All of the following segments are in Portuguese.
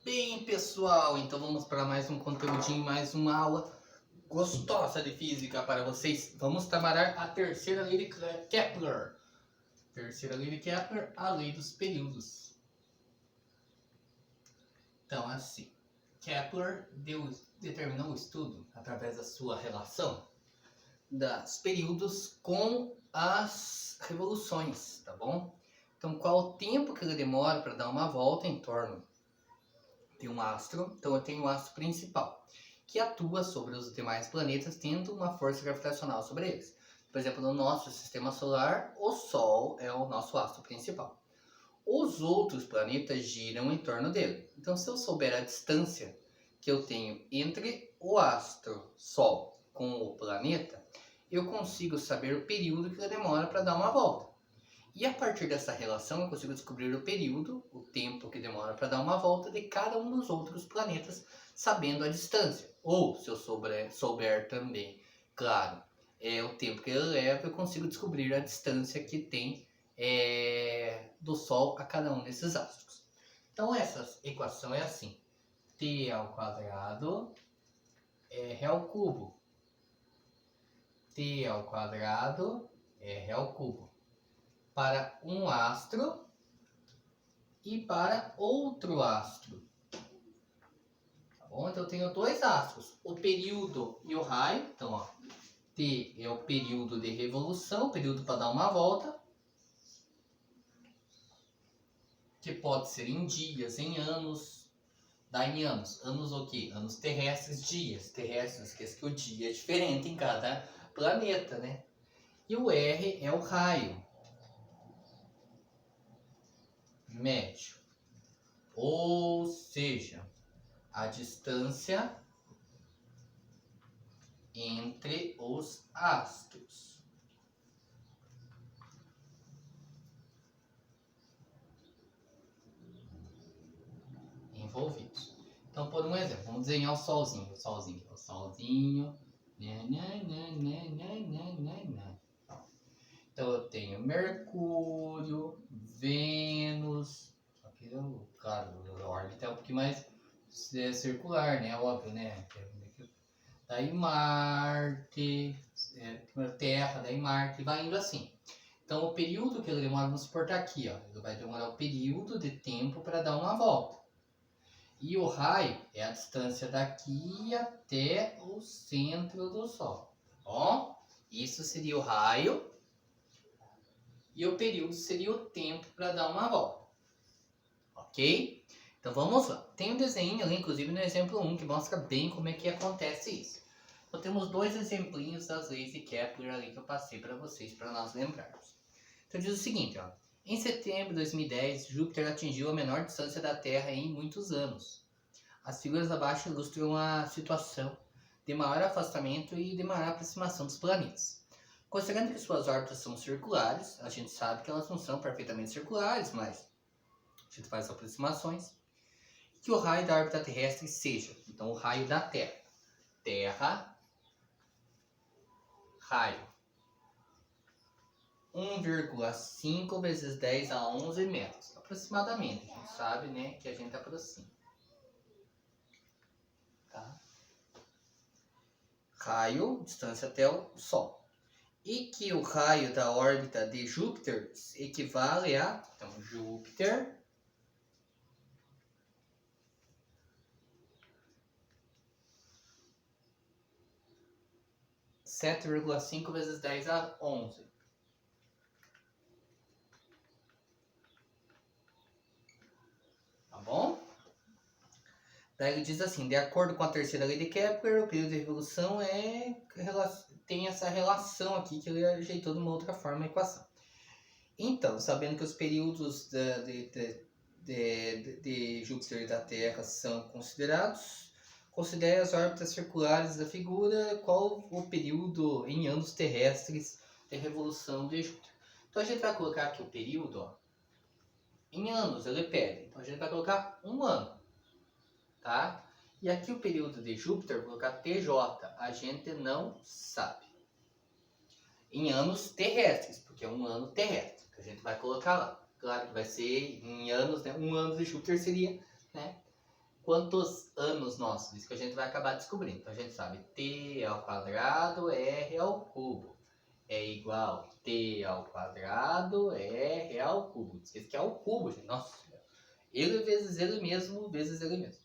Bem, pessoal, então vamos para mais um conteúdinho, mais uma aula gostosa de física para vocês. Vamos trabalhar a terceira lei de Kepler. Terceira lei de Kepler, a lei dos períodos. Então, assim, Kepler determinou o estudo através da sua relação dos períodos com as revoluções, tá bom? Então, qual o tempo que ele demora para dar uma volta em torno de um astro? Então eu tenho o astro principal, que atua sobre os demais planetas, tendo uma força gravitacional sobre eles. Por exemplo, no nosso sistema solar, o Sol é o nosso astro principal. Os outros planetas giram em torno dele. Então, se eu souber a distância que eu tenho entre o astro Sol com o planeta, eu consigo saber o período que ele demora para dar uma volta. E a partir dessa relação eu consigo descobrir o período, o tempo que demora para dar uma volta de cada um dos outros planetas, sabendo a distância. Ou, se eu souber também, claro, o tempo que ele leva, eu consigo descobrir a distância que tem do Sol a cada um desses astros. Então essa equação é assim: t ao quadrado é r ao cubo. t ao quadrado é r ao cubo. Para um astro e para outro astro. Tá bom? Então eu tenho dois astros, o período e o raio. Então, ó, T é o período de revolução, período para dar uma volta, que pode ser em dias, em anos. Dá em anos. Anos o quê? Anos terrestres, dias terrestres. Esquece que o dia é diferente em cada planeta, né? E o R é o raio médio, ou seja, a distância entre os astros. Envolvidos. Então, por um exemplo, vamos desenhar o solzinho. O solzinho. Então, eu tenho Mercúrio, Vênus. Só que, claro, a órbita é um pouquinho mais circular, né? Óbvio, né? Daí Marte, Terra, daí Marte, vai indo assim. Então, o período que ele demora, vamos suportar aqui, ó, ele vai demorar o período de tempo para dar uma volta. E o raio é a distância daqui até o centro do Sol. Bom, isso seria o raio. E o período seria o tempo para dar uma volta. Ok? Então vamos lá. Tem um desenho ali, inclusive no exemplo 1, que mostra bem como é que acontece isso. Então temos dois exemplinhos das leis de Kepler ali que eu passei para vocês, para nós lembrarmos. Então diz o seguinte, ó. Em setembro de 2010, Júpiter atingiu a menor distância da Terra em muitos anos. As figuras abaixo ilustram a situação de maior afastamento e de maior aproximação dos planetas. Considerando que suas órbitas são circulares, a gente sabe que elas não são perfeitamente circulares, mas a gente faz aproximações. Que o raio da órbita terrestre seja, então, o raio da Terra. Terra, raio, 1,5 vezes 10 a 11 metros, aproximadamente. A gente sabe, né, que a gente aproxima. Tá? Raio, distância até o Sol. E que o raio da órbita de Júpiter equivale a, então, Júpiter – 7,5 vezes 10 a 11. Tá bom? Daí ele diz assim, de acordo com a terceira lei de Kepler, o período de revolução tem essa relação aqui que ele ajeitou de uma outra forma a equação. Então, sabendo que os períodos de Júpiter e da Terra são considerados, considere as órbitas circulares da figura, qual o período em anos terrestres de revolução de Júpiter. Então a gente vai colocar aqui o período, ó, em anos, ele pede. Então a gente vai colocar 1 ano, tá? E aqui o período de Júpiter, vou colocar TJ, a gente não sabe. Em anos terrestres, porque é 1 ano terrestre, que a gente vai colocar lá. Claro que vai ser em anos, né? 1 ano de Júpiter seria, né, quantos anos nossos? Isso que a gente vai acabar descobrindo. Então a gente sabe t ao quadrado r ao cubo é igual a t ao quadrado r ao cubo. Esqueci que é ao cubo, gente. Nossa, ele vezes ele mesmo vezes ele mesmo.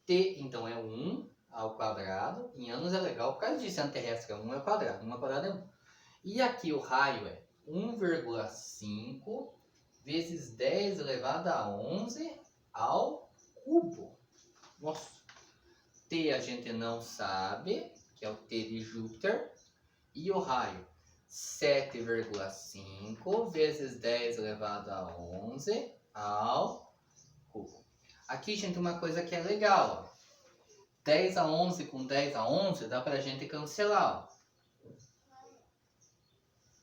T, então, é 1 ao quadrado. Em anos é legal, por causa disso, ano terrestre é 1 ao quadrado. 1 ao quadrado é 1. E aqui o raio é 1,5 vezes 10 elevado a 11 ao cubo. Nossa. T a gente não sabe, que é o T de Júpiter. E o raio, 7,5 vezes 10 elevado a 11 ao cubo. Aqui, gente, uma coisa que é legal, ó. 10 a 11 com 10 a 11 dá pra gente cancelar, ó.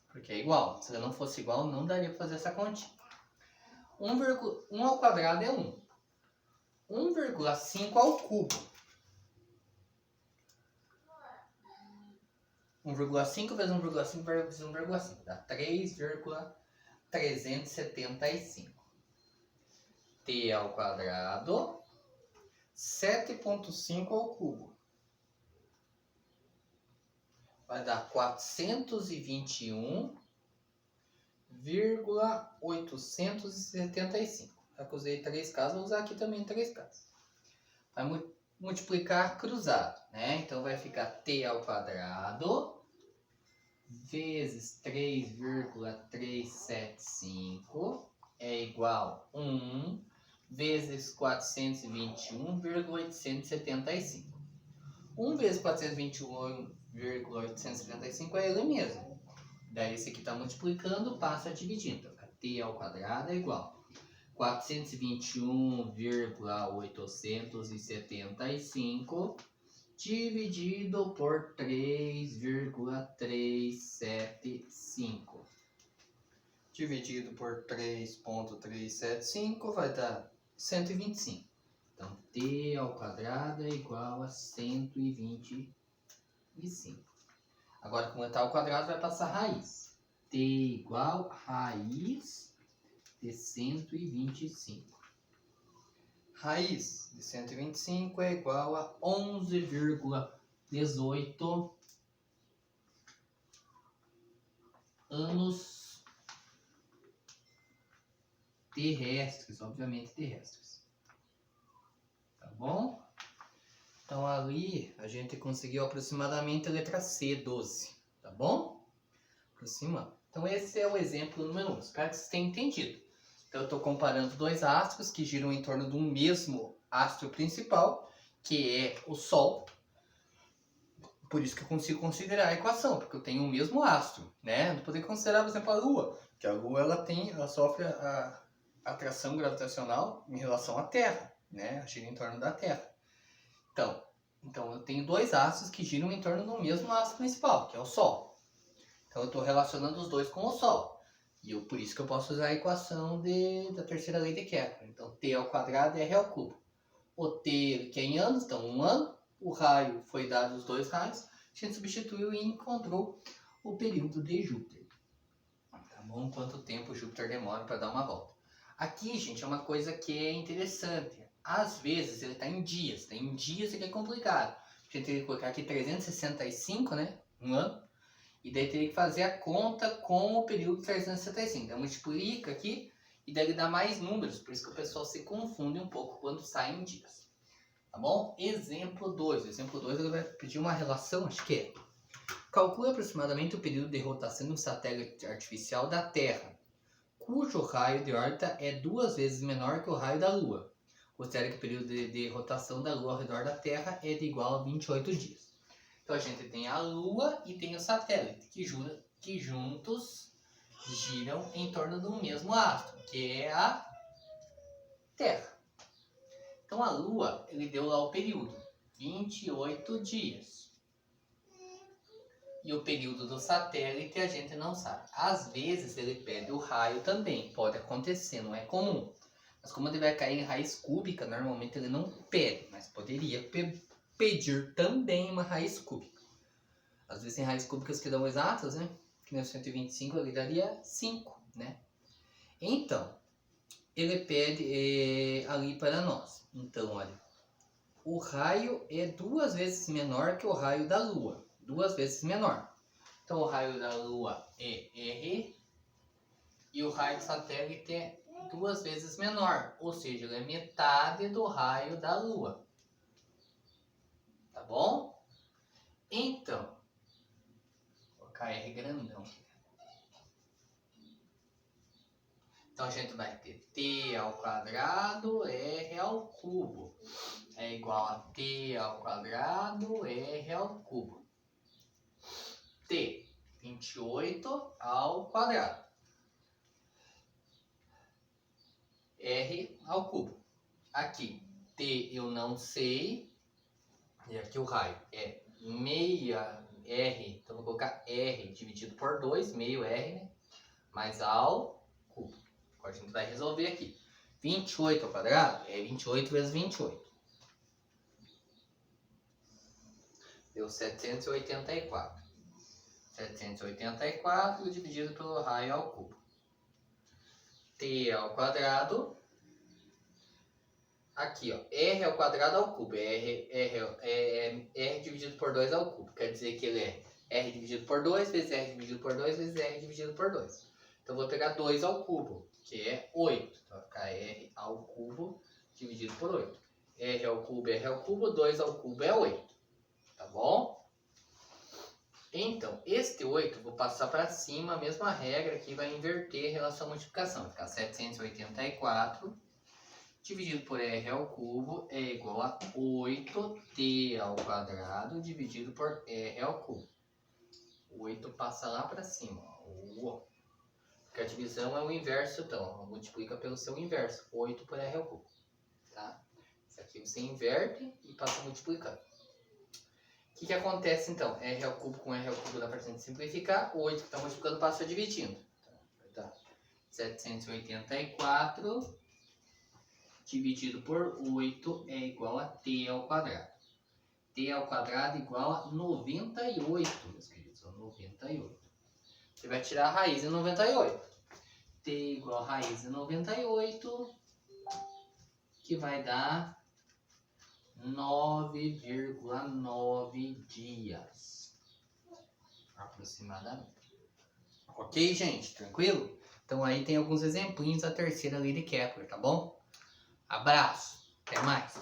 Porque é igual. Se não fosse igual, não daria pra fazer essa continha. 1 ao quadrado é 1. 1,5 ao cubo. 1,5 vezes 1,5 vezes 1,5 dá 3,375. T ao quadrado, 7,5 ao cubo. Vai dar 421,875. Já que usei 3 casas, vou usar aqui também 3 casas. Vai multiplicar cruzado, né? Então vai ficar t ao quadrado vezes 3,375 é igual a 1 vezes 421,875. 1 vezes 421,875 é ele mesmo. Daí esse aqui está multiplicando, passa dividindo. Então, t ao quadrado é igual a 421,875 dividido por 3,375. Dividido por 3,375 vai dar 125. Então, t ao quadrado é igual a 125. Agora, como está ao quadrado, vai passar raiz. T igual a raiz de 125. Raiz de 125 é igual a 11,18 anos terrestres, obviamente terrestres. Tá bom? Então ali a gente conseguiu aproximadamente a letra C, 12. Tá bom? Aproximando. Então esse é o exemplo número 1. Espero que vocês tenham entendido. Então eu estou comparando dois astros que giram em torno de um mesmo astro principal, que é o Sol. Por isso que eu consigo considerar a equação, porque eu tenho o mesmo astro, né? Não poderia considerar, por exemplo, a Lua, porque a Lua ela sofre a atração gravitacional em relação à Terra, né? Gira em torno da Terra. Então eu tenho dois astros que giram em torno do mesmo astro principal, que é o Sol. Então eu estou relacionando os dois com o Sol. E por isso que eu posso usar a equação da terceira lei de Kepler. Então, t ao quadrado é r ao cubo. O t, que é em anos, então 1 ano. O raio foi dado os dois raios. A gente substituiu e encontrou o período de Júpiter. Tá bom? Quanto tempo Júpiter demora para dar uma volta. Aqui, gente, é uma coisa que é interessante. Às vezes ele está em dias. Tá? Em dias ele é complicado. A gente teria que colocar aqui 365, né? 1 ano. E daí teria que fazer a conta com o período 365. Então multiplica aqui e daí dá mais números. Por isso que o pessoal se confunde um pouco quando sai em dias. Tá bom? Exemplo 2. Exemplo 2 ele vai pedir uma relação, acho que é. Calcule aproximadamente o período de rotação de um satélite artificial da Terra, cujo raio de órbita é 2 vezes menor que o raio da Lua. Considere que o período de rotação da Lua ao redor da Terra é de igual a 28 dias. Então a gente tem a Lua e tem o satélite, que juntos giram em torno do mesmo astro, que é a Terra. Então a Lua, ele deu lá o período, 28 dias. E o período do satélite a gente não sabe. Às vezes ele pede o raio também, pode acontecer, não é comum. Mas como ele vai cair em raiz cúbica, normalmente ele não pede, mas poderia pedir também uma raiz cúbica. Às vezes tem raízes cúbicas que dão exatas, né? Que no 125 ele daria 5, né? Então, ele pede ali para nós. Então, olha, o raio é 2 vezes menor que o raio da Lua. 2 vezes menor. Então, o raio da Lua é R e o raio do satélite é 2 vezes menor. Ou seja, ele é metade do raio da Lua. Tá bom? Então, vou colocar R grandão. Então, a gente vai ter t ao quadrado r ao cubo é igual a t ao quadrado r ao cubo. T, 28 ao quadrado. R ao cubo. Aqui, t eu não sei. E aqui o raio é meia r. Então, vou colocar r dividido por 2, meio r, né? Mais ao cubo. Agora a gente vai resolver aqui. 28 ao quadrado é 28 vezes 28. Deu 784. 784 dividido pelo raio ao cubo. T ao quadrado. Aqui, ó. R ao quadrado ao cubo. R dividido por 2 ao cubo. Quer dizer que ele é R dividido por 2 vezes R dividido por 2 vezes R dividido por 2. Então, eu vou pegar 2 ao cubo, que é 8. Então, vai ficar R ao cubo dividido por 8. R ao cubo, 2 ao cubo é 8. Tá bom? Então, este 8 eu vou passar para cima, a mesma regra aqui vai inverter a relação de multiplicação. Vai ficar 784 dividido por R ao cubo é igual a 8t ao quadrado dividido por R ao cubo. 8 passa lá para cima. Ó. Porque a divisão é o inverso, então. Multiplica pelo seu inverso. 8 por R ao cubo. Tá? Isso aqui você inverte e passa multiplicando. O que acontece então? R ao cubo com R ao cubo dá para a gente simplificar. O 8 que está multiplicando passa dividindo. Então, vai dar 784 dividido por 8 é igual a t ao quadrado. T ao quadrado igual a 98, meus queridos. 98. Você vai tirar a raiz de 98. T igual a raiz de 98, que vai dar 9,9 dias. Aproximadamente. Ok, gente? Tranquilo? Então aí tem alguns exemplinhos da terceira lei de Kepler, tá bom? Abraço. Até mais.